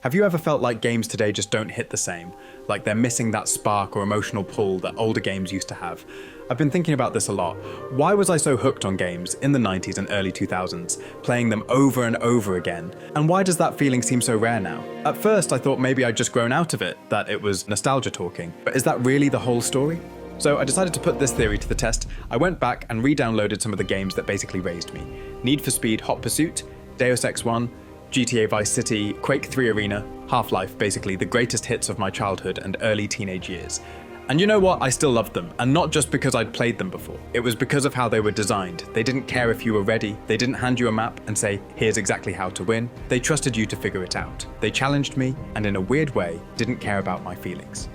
Have you ever felt like games today just don't hit the same? Like they're missing that spark or emotional pull that older games used to have? I've been thinking about this a lot. Why was I so hooked on games in the 90s and early 2000s, playing them over and over again? And why does that feeling seem so rare now? At first I thought maybe I'd just grown out of it, that it was nostalgia talking. But is that really the whole story? So I decided to put this theory to the test. I went back and re-downloaded some of the games that basically raised me. Need for Speed Hot Pursuit, Deus Ex 1, GTA Vice City, Quake 3 Arena, Half-Life, basically the greatest hits of my childhood and early teenage years. And you know what? I still loved them, and not just because I'd played them before. It was because of how they were designed. They didn't care if you were ready. They didn't hand you a map and say, here's exactly how to win. They trusted you to figure it out. They challenged me, and in a weird way, didn't care about my feelings.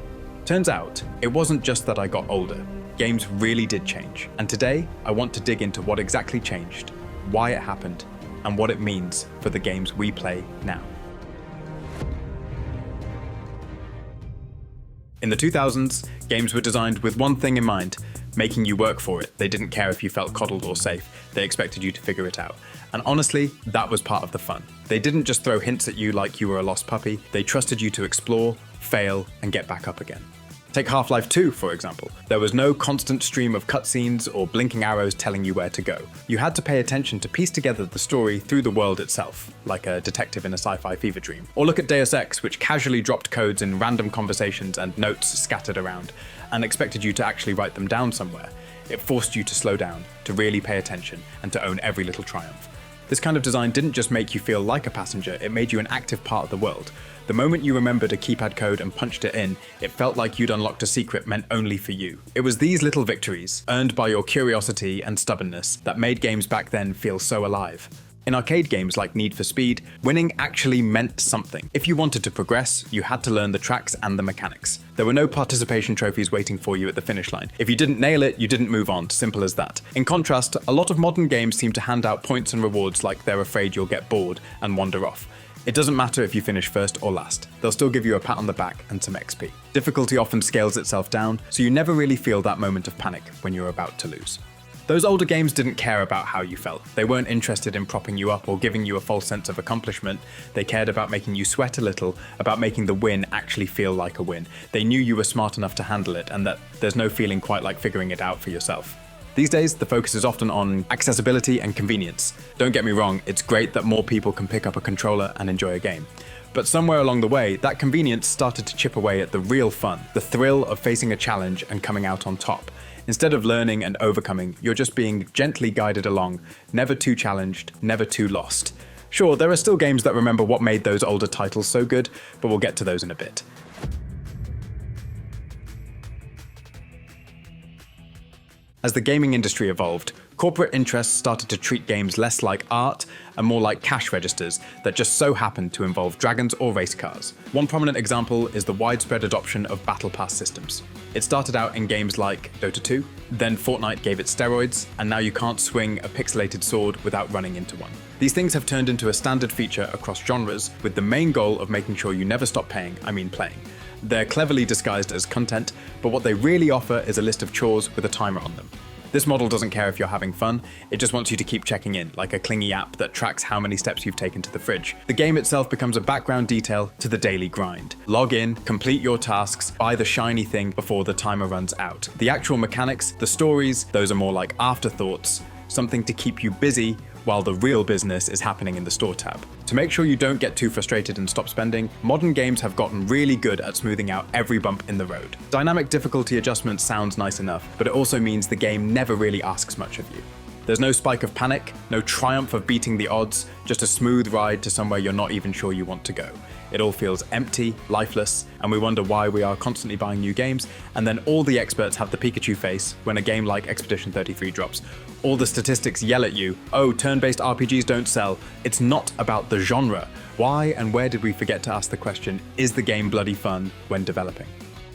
Turns out, it wasn't just that I got older. Games really did change. And today, I want to dig into what exactly changed, why it happened, and what it means for the games we play now. In the 2000s, games were designed with one thing in mind, making you work for it. They didn't care if you felt coddled or safe. They expected you to figure it out. And honestly, that was part of the fun. They didn't just throw hints at you like you were a lost puppy. They trusted you to explore, fail, and get back up again. Take Half-Life 2, for example. There was no constant stream of cutscenes or blinking arrows telling you where to go. You had to pay attention to piece together the story through the world itself, like a detective in a sci-fi fever dream. Or look at Deus Ex, which casually dropped codes in random conversations and notes scattered around, and expected you to actually write them down somewhere. It forced you to slow down, to really pay attention, and to own every little triumph. This kind of design didn't just make you feel like a passenger, it made you an active part of the world. The moment you remembered a keypad code and punched it in, it felt like you'd unlocked a secret meant only for you. It was these little victories, earned by your curiosity and stubbornness, that made games back then feel so alive. In arcade games like Need for Speed, winning actually meant something. If you wanted to progress, you had to learn the tracks and the mechanics. There were no participation trophies waiting for you at the finish line. If you didn't nail it, you didn't move on, simple as that. In contrast, a lot of modern games seem to hand out points and rewards like they're afraid you'll get bored and wander off. It doesn't matter if you finish first or last, they'll still give you a pat on the back and some XP. Difficulty often scales itself down, so you never really feel that moment of panic when you're about to lose. Those older games didn't care about how you felt. They weren't interested in propping you up or giving you a false sense of accomplishment. They cared about making you sweat a little, about making the win actually feel like a win. They knew you were smart enough to handle it and that there's no feeling quite like figuring it out for yourself. These days, the focus is often on accessibility and convenience. Don't get me wrong, it's great that more people can pick up a controller and enjoy a game. But somewhere along the way, that convenience started to chip away at the real fun, the thrill of facing a challenge and coming out on top. Instead of learning and overcoming, you're just being gently guided along, never too challenged, never too lost. Sure, there are still games that remember what made those older titles so good, but we'll get to those in a bit. As the gaming industry evolved, corporate interests started to treat games less like art and more like cash registers that just so happened to involve dragons or race cars. One prominent example is the widespread adoption of Battle Pass systems. It started out in games like Dota 2, then Fortnite gave it steroids, and now you can't swing a pixelated sword without running into one. These things have turned into a standard feature across genres, with the main goal of making sure you never stop playing. They're cleverly disguised as content, but what they really offer is a list of chores with a timer on them. This model doesn't care if you're having fun, it just wants you to keep checking in, like a clingy app that tracks how many steps you've taken to the fridge. The game itself becomes a background detail to the daily grind. Log in, complete your tasks, buy the shiny thing before the timer runs out. The actual mechanics, the stories, those are more like afterthoughts, something to keep you busy while the real business is happening in the store tab. To make sure you don't get too frustrated and stop spending, modern games have gotten really good at smoothing out every bump in the road. Dynamic difficulty adjustment sounds nice enough, but it also means the game never really asks much of you. There's no spike of panic, no triumph of beating the odds, just a smooth ride to somewhere you're not even sure you want to go. It all feels empty, lifeless, and we wonder why we are constantly buying new games, and then all the experts have the Pikachu face when a game like Expedition 33 drops. All the statistics yell at you, oh, turn-based RPGs don't sell. It's not about the genre. Why and where did we forget to ask the question, is the game bloody fun when developing?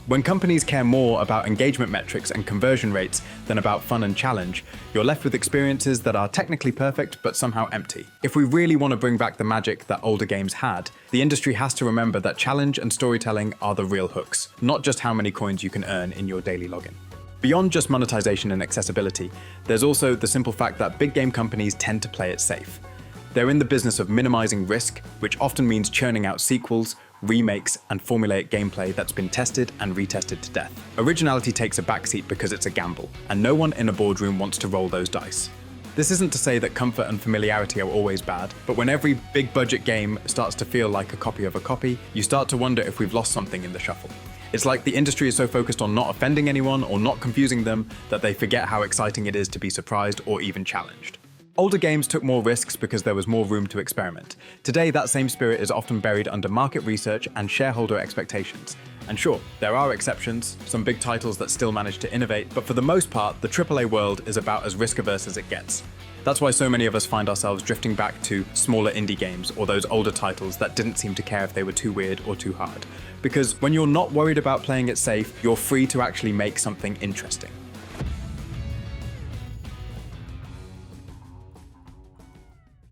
When companies care more about engagement metrics and conversion rates than about fun and challenge, you're left with experiences that are technically perfect but somehow empty. If we really want to bring back the magic that older games had, the industry has to remember that challenge and storytelling are the real hooks, not just how many coins you can earn in your daily login. Beyond just monetization and accessibility, there's also the simple fact that big game companies tend to play it safe. They're in the business of minimizing risk, which often means churning out sequels, remakes, and formulaic gameplay that's been tested and retested to death. Originality takes a backseat because it's a gamble, and no one in a boardroom wants to roll those dice. This isn't to say that comfort and familiarity are always bad, but when every big-budget game starts to feel like a copy of a copy, you start to wonder if we've lost something in the shuffle. It's like the industry is so focused on not offending anyone or not confusing them that they forget how exciting it is to be surprised or even challenged. Older games took more risks because there was more room to experiment. Today, that same spirit is often buried under market research and shareholder expectations. And sure, there are exceptions, some big titles that still manage to innovate, but for the most part, the AAA world is about as risk-averse as it gets. That's why so many of us find ourselves drifting back to smaller indie games or those older titles that didn't seem to care if they were too weird or too hard. Because when you're not worried about playing it safe, you're free to actually make something interesting.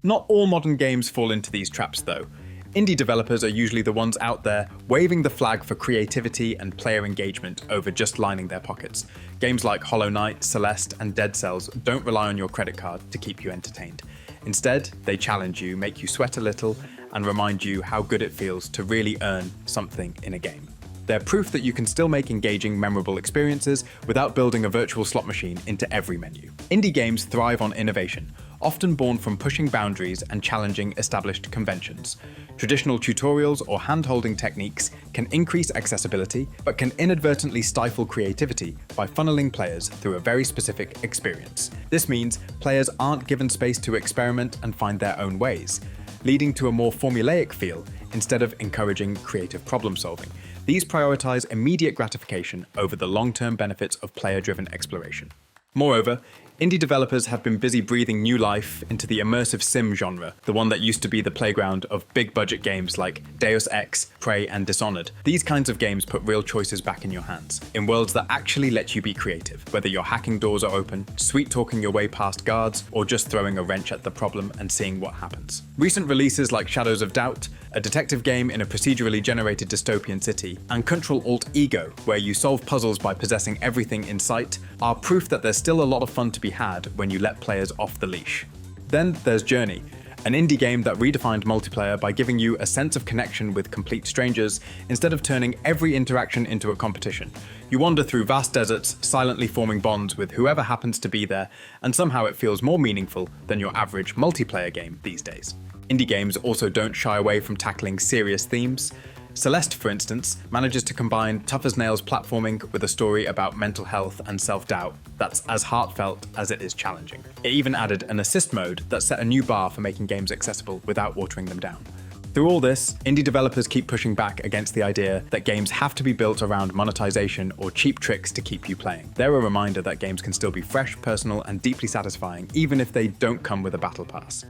Not all modern games fall into these traps though. Indie developers are usually the ones out there waving the flag for creativity and player engagement over just lining their pockets. Games like Hollow Knight, Celeste, and Dead Cells don't rely on your credit card to keep you entertained. Instead, they challenge you, make you sweat a little, and remind you how good it feels to really earn something in a game. They're proof that you can still make engaging, memorable experiences without building a virtual slot machine into every menu. Indie games thrive on innovation, often born from pushing boundaries and challenging established conventions. Traditional tutorials or hand-holding techniques can increase accessibility, but can inadvertently stifle creativity by funneling players through a very specific experience. This means players aren't given space to experiment and find their own ways, leading to a more formulaic feel instead of encouraging creative problem-solving. These prioritize immediate gratification over the long-term benefits of player-driven exploration. Moreover, indie developers have been busy breathing new life into the immersive sim genre, the one that used to be the playground of big-budget games like Deus Ex, Prey, and Dishonored. These kinds of games put real choices back in your hands, in worlds that actually let you be creative, whether you're hacking doors are open, sweet-talking your way past guards, or just throwing a wrench at the problem and seeing what happens. Recent releases like Shadows of Doubt, a detective game in a procedurally generated dystopian city, and Control Alt Ego, where you solve puzzles by possessing everything in sight, are proof that there's still a lot of fun to be had when you let players off the leash. Then there's Journey, an indie game that redefined multiplayer by giving you a sense of connection with complete strangers instead of turning every interaction into a competition. You wander through vast deserts, silently forming bonds with whoever happens to be there, and somehow it feels more meaningful than your average multiplayer game these days. Indie games also don't shy away from tackling serious themes. Celeste, for instance, manages to combine tough-as-nails platforming with a story about mental health and self-doubt that's as heartfelt as it is challenging. It even added an assist mode that set a new bar for making games accessible without watering them down. Through all this, indie developers keep pushing back against the idea that games have to be built around monetization or cheap tricks to keep you playing. They're a reminder that games can still be fresh, personal, and deeply satisfying, even if they don't come with a battle pass.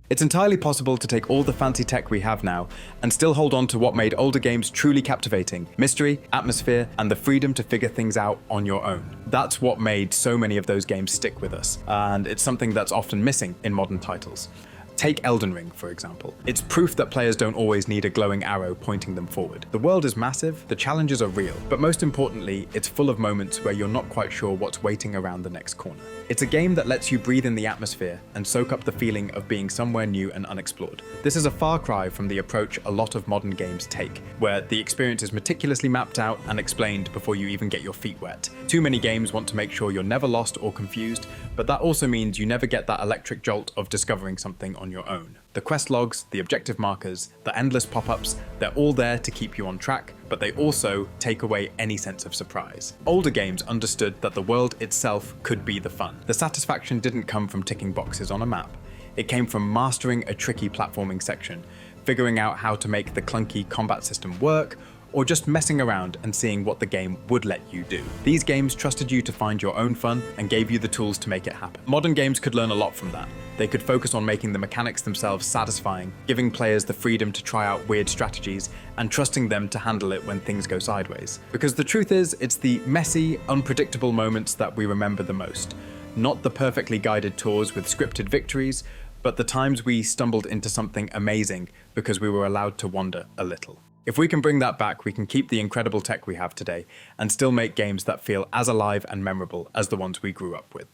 It's entirely possible to take all the fancy tech we have now and still hold on to what made older games truly captivating: mystery, atmosphere, and the freedom to figure things out on your own. That's what made so many of those games stick with us, and it's something that's often missing in modern titles. Take Elden Ring, for example. It's proof that players don't always need a glowing arrow pointing them forward. The world is massive, the challenges are real, but most importantly, it's full of moments where you're not quite sure what's waiting around the next corner. It's a game that lets you breathe in the atmosphere and soak up the feeling of being somewhere new and unexplored. This is a far cry from the approach a lot of modern games take, where the experience is meticulously mapped out and explained before you even get your feet wet. Too many games want to make sure you're never lost or confused, but that also means you never get that electric jolt of discovering something on your own. The quest logs, the objective markers, the endless pop-ups, they're all there to keep you on track, but they also take away any sense of surprise. Older games understood that the world itself could be the fun. The satisfaction didn't come from ticking boxes on a map. It came from mastering a tricky platforming section, figuring out how to make the clunky combat system work, or just messing around and seeing what the game would let you do. These games trusted you to find your own fun and gave you the tools to make it happen. Modern games could learn a lot from that. They could focus on making the mechanics themselves satisfying, giving players the freedom to try out weird strategies, and trusting them to handle it when things go sideways. Because the truth is, it's the messy, unpredictable moments that we remember the most. Not the perfectly guided tours with scripted victories, but the times we stumbled into something amazing because we were allowed to wander a little. If we can bring that back, we can keep the incredible tech we have today and still make games that feel as alive and memorable as the ones we grew up with.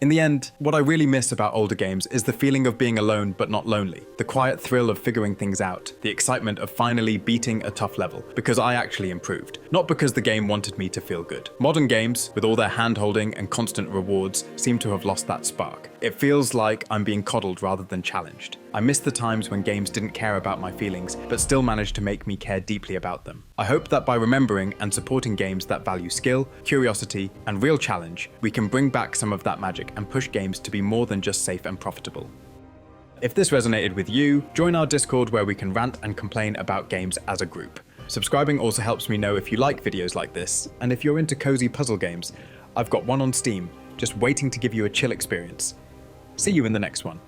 In the end, what I really miss about older games is the feeling of being alone but not lonely, the quiet thrill of figuring things out, the excitement of finally beating a tough level, because I actually improved, not because the game wanted me to feel good. Modern games, with all their hand-holding and constant rewards, seem to have lost that spark. It feels like I'm being coddled rather than challenged. I miss the times when games didn't care about my feelings, but still managed to make me care deeply about them. I hope that by remembering and supporting games that value skill, curiosity, and real challenge, we can bring back some of that magic and push games to be more than just safe and profitable. If this resonated with you, join our Discord where we can rant and complain about games as a group. Subscribing also helps me know if you like videos like this, and if you're into cozy puzzle games, I've got one on Steam, just waiting to give you a chill experience. See you in the next one.